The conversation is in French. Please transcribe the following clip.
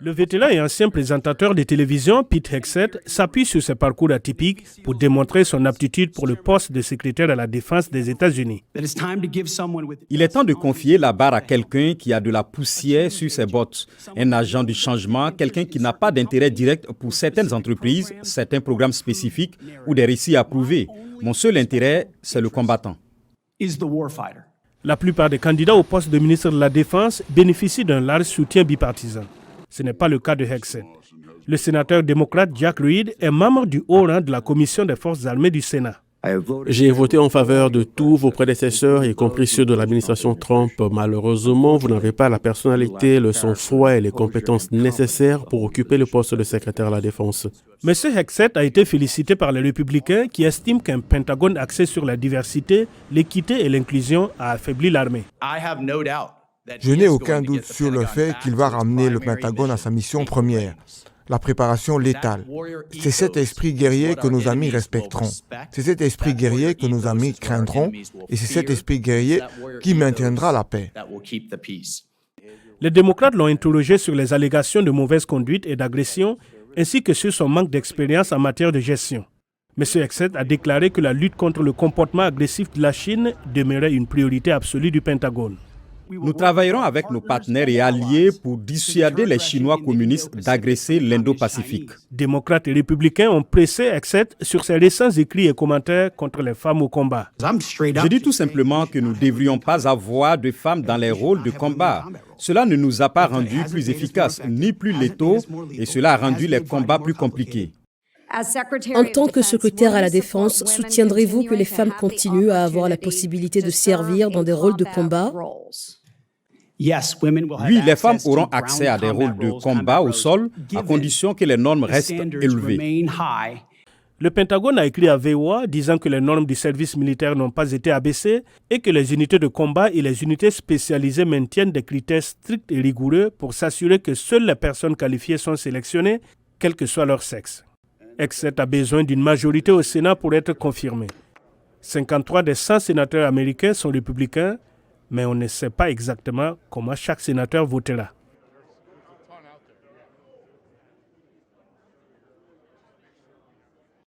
Le vétéran et ancien présentateur de télévision, Pete Hegseth, s'appuie sur ses parcours atypiques pour démontrer son aptitude pour le poste de secrétaire à la défense des États-Unis. Il est temps de confier la barre à quelqu'un qui a de la poussière sur ses bottes, un agent du changement, quelqu'un qui n'a pas d'intérêt direct pour certaines entreprises, certains programmes spécifiques ou des récits approuvés. Mon seul intérêt, c'est le combattant. La plupart des candidats au poste de ministre de la Défense bénéficient d'un large soutien bipartisan. Ce n'est pas le cas de Hegseth. Le sénateur démocrate Jack Reed est membre du haut rang de la Commission des forces armées du Sénat. J'ai voté en faveur de tous vos prédécesseurs, y compris ceux de l'administration Trump. Malheureusement, vous n'avez pas la personnalité, le sang-froid et les compétences nécessaires pour occuper le poste de secrétaire à la Défense. M. Hegseth a été félicité par les républicains qui estiment qu'un Pentagone axé sur la diversité, l'équité et l'inclusion a affaibli l'armée. Je n'ai aucun doute sur le fait qu'il va ramener le Pentagone à sa mission première, la préparation létale. C'est cet esprit guerrier que nos amis respecteront. C'est cet esprit guerrier que nos amis craindront. Et c'est cet esprit guerrier qui maintiendra la paix. Les démocrates l'ont interrogé sur les allégations de mauvaise conduite et d'agression, ainsi que sur son manque d'expérience en matière de gestion. M. Hegseth a déclaré que la lutte contre le comportement agressif de la Chine demeurait une priorité absolue du Pentagone. Nous travaillerons avec nos partenaires et alliés pour dissuader les Chinois communistes d'agresser l'Indo-Pacifique. Démocrates et républicains ont pressé Hegseth sur ses récents écrits et commentaires contre les femmes au combat. Je dis tout simplement que nous ne devrions pas avoir de femmes dans les rôles de combat. Cela ne nous a pas rendus plus efficaces ni plus létaux et cela a rendu les combats plus compliqués. En tant que secrétaire à la Défense, soutiendrez-vous que les femmes continuent à avoir la possibilité de servir dans des rôles de combat? Oui, les femmes auront accès à des rôles de combat au sol, à condition que les normes restent élevées. Le Pentagone a écrit à VOA disant que les normes du service militaire n'ont pas été abaissées et que les unités de combat et les unités spécialisées maintiennent des critères stricts et rigoureux pour s'assurer que seules les personnes qualifiées sont sélectionnées, quel que soit leur sexe. Hegseth a besoin d'une majorité au Sénat pour être confirmé. 53 des 100 sénateurs américains sont républicains, mais on ne sait pas exactement comment chaque sénateur votera.